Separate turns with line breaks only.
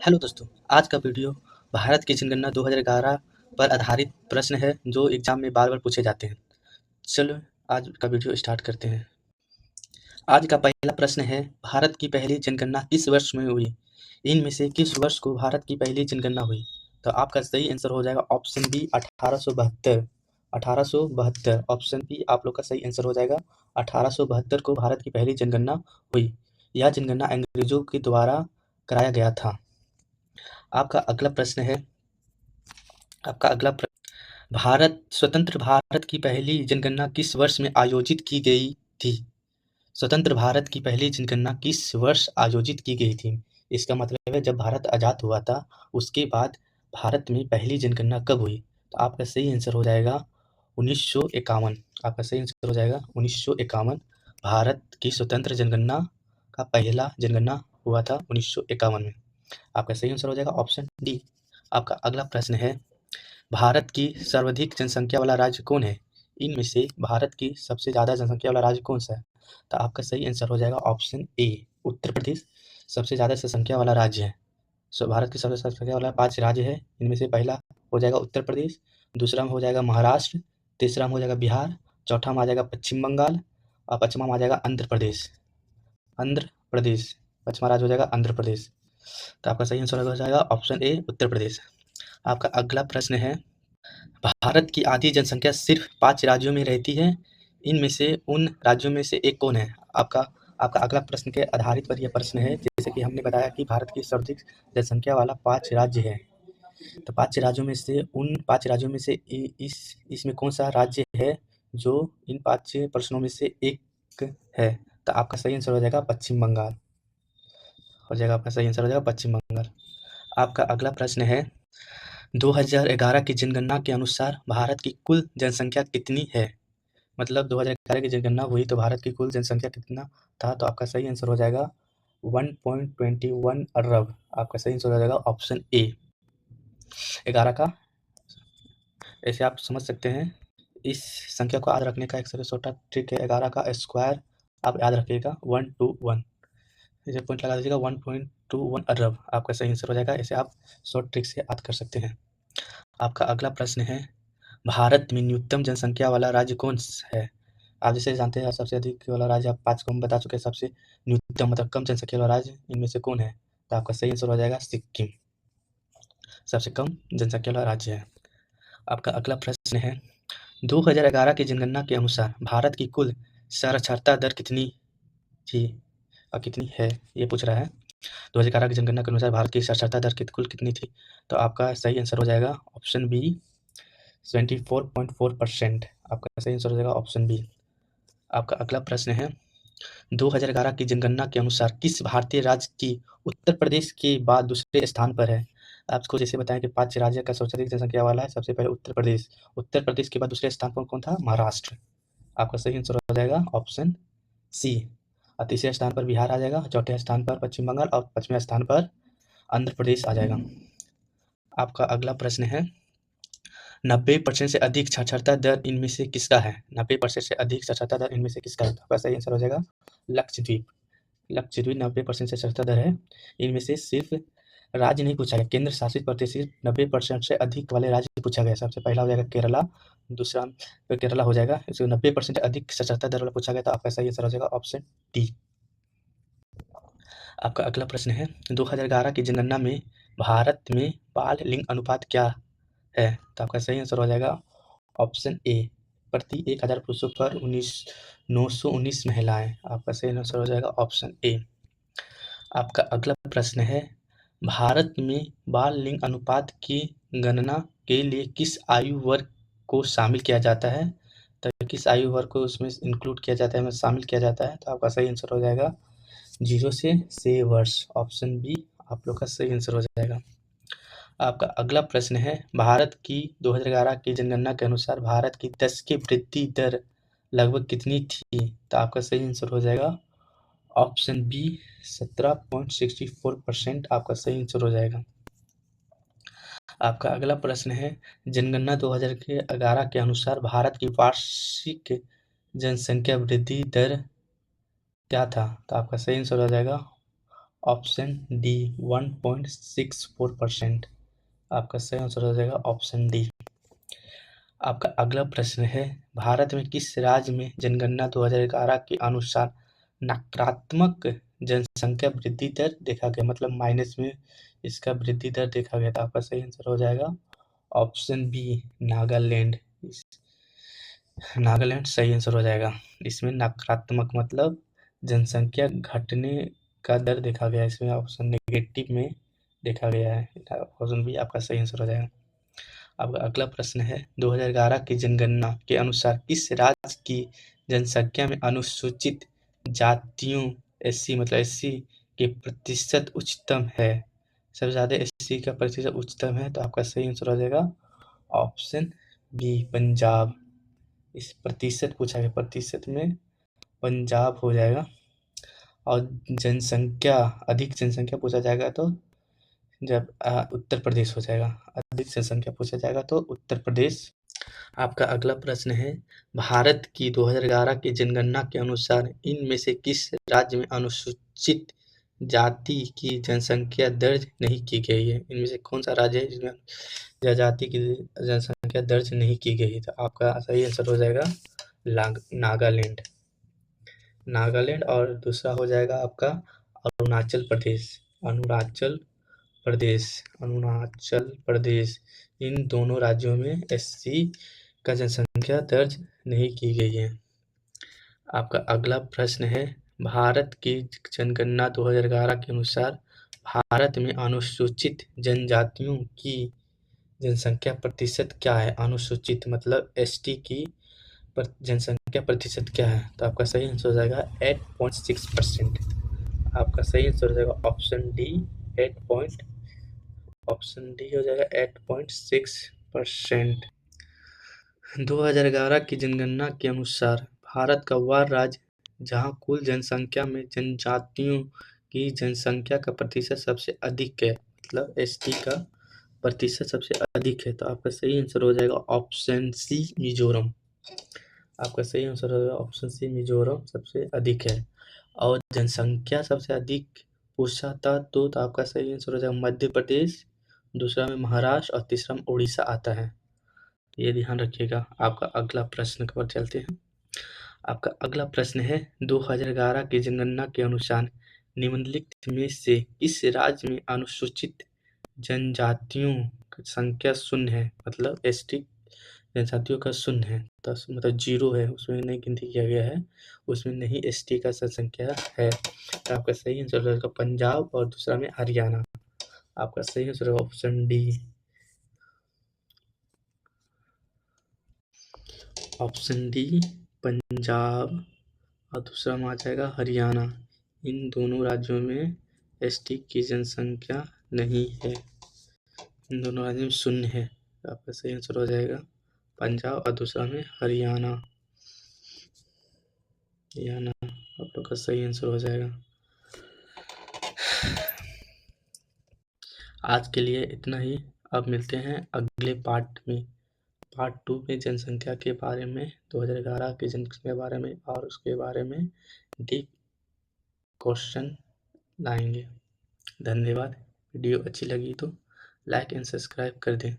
Hello दोस्तों, आज का वीडियो भारत की जनगणना 2011 पर आधारित प्रश्न है जो एग्जाम में बार-बार पूछे जाते हैं। चलो आज का वीडियो स्टार्ट करते हैं। आज का पहला प्रश्न है, भारत की पहली जनगणना किस वर्ष में हुई? इनमें से किस वर्ष को भारत की पहली जनगणना हुई? तो आपका सही आंसर हो जाएगा ऑप्शन बी 1872। 1872 ऑप्शन बी आप लोग का सही आंसर हो जाएगा। 1872 को भारत की पहली जनगणना हुई। यह जनगणना अंग्रेजों के द्वारा कराया गया था। आपका अगला प्रश्न है स्वतंत्र भारत की पहली जनगणना किस वर्ष में आयोजित की गई थी? स्वतंत्र भारत की पहली जनगणना किस वर्ष आयोजित की गई थी? इसका मतलब है जब भारत आज़ाद हुआ था, उसके बाद भारत में पहली जनगणना कब हुई? तो आपका सही आंसर हो जाएगा 1951। आपका सही आंसर हो जाएगा 1951। भारत की स्वतंत्र जनगणना का पहला जनगणना हुआ था 1951 में। आपका सही आंसर हो जाएगा ऑप्शन डी। आपका अगला प्रश्न है, भारत की सर्वाधिक जनसंख्या वाला राज्य कौन है? इनमें से भारत की सबसे ज़्यादा जनसंख्या वाला राज्य कौन सा है? तो आपका सही आंसर हो जाएगा ऑप्शन ए, उत्तर प्रदेश सबसे ज़्यादा जनसंख्या वाला राज्य है। भारत की सबसे ज़्यादा जनसंख्या वाला 5 राज्य है। इनमें से पहला हो जाएगा उत्तर प्रदेश, दूसरा में हो जाएगा महाराष्ट्र, तीसरा में हो जाएगा बिहार, चौथा में आ जाएगा पश्चिम बंगाल और पाँचवां में आ जाएगा आंध्र प्रदेश। पाँचवां राज्य हो जाएगा आंध्र प्रदेश। तो आपका सही आंसर हो जाएगा ऑप्शन ए, उत्तर प्रदेश। आपका अगला प्रश्न है, भारत की आधी जनसंख्या सिर्फ 5 राज्यों में रहती है। इनमें से उन राज्यों में से एक कौन है? आपका आपका अगला प्रश्न के आधारित पर यह प्रश्न है, जैसे कि हमने बताया कि भारत की सर्वाधिक जनसंख्या वाला 5 राज्य है। तो 5 राज्यों में से उन 5 राज्यों में से इसमें कौन-सा राज्य है जो इन 5 प्रश्नों में से एक है? तो आपका सही आंसर हो जाएगा पश्चिम बंगाल। आपका सही आंसर हो जाएगा पश्चिम बंगाल। आपका अगला प्रश्न है, 2011 की जनगणना के अनुसार भारत की कुल जनसंख्या कितनी है? मतलब 2011 की जनगणना हुई तो भारत की कुल जनसंख्या कितना था? तो आपका सही आंसर हो जाएगा 1.21 अरब। आपका सही आंसर हो जाएगा ऑप्शन ए, 11 का। ऐसे आप समझ सकते हैं, इस संख्या को याद रखने का एक सबसे छोटा ट्रिक है, 11 का स्क्वायर आप याद रखिएगा 121। इसे पॉइंट लगा दीजिएगा 1.21 अरब। आपका सही आंसर हो जाएगा। इसे आप शॉर्ट ट्रिक से याद कर सकते हैं। आपका अगला प्रश्न है, भारत में न्यूनतम जनसंख्या वाला राज्य कौन है? आप जैसे जानते हैं सबसे अधिक वाला राज्य आप 5 को हम बता चुके हैं, सबसे न्यूनतम मतलब कम जनसंख्या वाला राज्य इनमें से कौन है? तो आपका सही आंसर हो जाएगा सिक्किम, सबसे कम जनसंख्या वाला राज्य है। आपका अगला प्रश्न है, 2011 की जनगणना के अनुसार भारत की कुल साक्षरता दर कितनी थी और कितनी है? ये पूछ रहा है। 2011 की जनगणना के अनुसार भारत की साक्षरता दर कुल कितनी थी? तो आपका सही आंसर हो जाएगा ऑप्शन बी, 74.4%। आपका सही आंसर हो जाएगा ऑप्शन बी। आपका अगला प्रश्न है, 2011 की जनगणना के अनुसार किस भारतीय राज्य की उत्तर प्रदेश के बाद दूसरे स्थान पर है? आपको जैसे बताएं कि 5 राज्य का सबसे अधिक जनसंख्या वाला है, सबसे पहले उत्तर प्रदेश। उत्तर प्रदेश के बाद दूसरे स्थान पर कौन था? महाराष्ट्र। आपका सही आंसर हो जाएगा ऑप्शन सी। और तीसरे स्थान पर बिहार आ जाएगा, चौथे स्थान पर पश्चिम बंगाल और पांचवें स्थान पर आंध्र प्रदेश आ जाएगा। आपका अगला प्रश्न है, 90% से अधिक साक्षरता दर इनमें से किसका है? 90% से अधिक साक्षरता दर इनमें से किसका है? आपका सही आंसर हो जाएगा लक्षद्वीप। लक्षद्वीप 90% से साक्षरता दर है। इनमें से सिर्फ राज्य नहीं पूछा गया, केंद्र शासित प्रदेश 90% से अधिक वाले राज्य पूछा गया। सबसे पहला हो जाएगा केरला, दूसरा केरला हो जाएगा। इसको 90% से अधिक साक्षरता दर वाला पूछा गया, तो आपका सही आंसर हो जाएगा ऑप्शन डी। आपका अगला प्रश्न है, 2011 की जनगणना में भारत में बाल लिंग अनुपात क्या है? तो आपका सही आंसर हो जाएगा ऑप्शन ए, प्रति 1000 पुरुषों पर 919 महिलाएं। आपका सही आंसर हो जाएगा ऑप्शन ए। आपका अगला प्रश्न है, भारत में बाल लिंग अनुपात की गणना के लिए किस आयु वर्ग को शामिल किया जाता है? तो किस आयु वर्ग को उसमें इंक्लूड किया जाता है, शामिल किया जाता है? तो आपका सही आंसर हो जाएगा 0 से 6 वर्ष। ऑप्शन बी आप लोग का सही आंसर हो जाएगा। आपका अगला प्रश्न है, भारत की 2011 की जनगणना के अनुसार भारत की 10 की वृद्धि दर लगभग कितनी थी? तो आपका सही आंसर हो जाएगा ऑप्शन बी, 17.64%। आपका सही आंसर हो जाएगा। आपका अगला प्रश्न है, जनगणना 2011 के अनुसार भारत की वार्षिक जनसंख्या वृद्धि दर क्या था? तो आपका सही आंसर हो जाएगा ऑप्शन डी 1.64%। आपका सही आंसर हो जाएगा ऑप्शन डी। आपका अगला प्रश्न है, भारत में किस राज्य में जनगणना 2011 के अनुसार नकारात्मक जनसंख्या वृद्धि दर देखा गया, मतलब माइनस में इसका वृद्धि दर देखा गया? तो आपका सही आंसर हो जाएगा ऑप्शन बी नागालैंड। नागालैंड सही आंसर हो जाएगा। इसमें नकारात्मक मतलब जनसंख्या घटने का दर देखा गया है, इसमें ऑप्शन नेगेटिव में देखा गया है। ऑप्शन बी आपका सही आंसर हो जाएगा। अब अगला प्रश्न है, 2011 की जनगणना के अनुसार किस राज्य की जनसंख्या में अनुसूचित जातियों एससी मतलब एससी के प्रतिशत उच्चतम है? सबसे ज़्यादा एससी का प्रतिशत उच्चतम है, तो आपका सही आंसर हो जाएगा ऑप्शन बी पंजाब। इस प्रतिशत पूछा गया, प्रतिशत में पंजाब हो जाएगा। और जनसंख्या अधिक जनसंख्या पूछा जाएगा तो जब उत्तर प्रदेश हो जाएगा। अधिक जनसंख्या पूछा जाएगा तो उत्तर प्रदेश। आपका अगला प्रश्न है, भारत की 2011 की जनगणना के अनुसार इनमें से किस राज्य में अनुसूचित जाति की जनसंख्या दर्ज नहीं की गई है? इनमें से कौन सा राज्य है जिसमें जनजाति की जनसंख्या दर्ज नहीं की गई है? तो आपका सही आंसर हो जाएगा नागालैंड। नागालैंड और दूसरा हो जाएगा आपका अरुणाचल प्रदेश। अरुणाचल प्रदेश। इन दोनों राज्यों में एससी का जनसंख्या दर्ज नहीं की गई है। आपका अगला प्रश्न है, भारत की जनगणना 2011 के अनुसार भारत में अनुसूचित जनजातियों की जनसंख्या प्रतिशत क्या है? अनुसूचित मतलब एसटी की जनसंख्या प्रतिशत क्या है? तो आपका सही आंसर हो जाएगा 8.6%। आपका सही आंसर हो जाएगा ऑप्शन डी हो जाएगा 8.6%। 2011 की जनगणना के अनुसार भारत का वह राज्य जहां कुल जनसंख्या में जनजातियों की जनसंख्या का प्रतिशत सबसे अधिक है, मतलब एसटी का प्रतिशत सबसे अधिक है। तो आपका सही आंसर हो जाएगा ऑप्शन सी मिजोरम। आपका सही आंसर होगा ऑप्शन सी मिजोरम सबसे अधिक है। और जनसंख्या सबसे अधिक पूछा था तो आपका सही आंसर हो जाएगा मध्य प्रदेश, दूसरा में महाराष्ट्र और तीसरा में उड़ीसा आता है। ये ध्यान रखिएगा। आपका अगला प्रश्न की ओर चलते हैं। आपका अगला प्रश्न है, 2011 की जनगणना के अनुसार निम्नलिखित में से किस राज्य में अनुसूचित जनजातियों की संख्या शून्य है, मतलब एसटी जनजातियों का शून्य है, तो मतलब 0 है, उसमें नहीं गिनती किया गया है, उसमें नहीं एसटी का संख्या है। तो आपका सही आंसर होगा पंजाब और दूसरा में हरियाणा। आपका सही आंसर होगा option D. Option D Punjab और दूसरा में आ जाएगा हरियाणा। इन दोनों राज्यों में एसटी की जनसंख्या नहीं है, इन दोनों राज्यों में शून्य है। आपका सही आंसर हो जाएगा पंजाब और दूसरा में हरियाणा। आप लोग का सही आंसर हो जाएगा। आज के लिए इतना ही। अब मिलते हैं अगले पार्ट में, पार्ट 2 में जनसंख्या के बारे में, 2011 की जनसंख्या के बारे में और उसके बारे में डीप क्वेश्चन लाएंगे। धन्यवाद। वीडियो अच्छी लगी तो लाइक एंड सब्सक्राइब कर दें।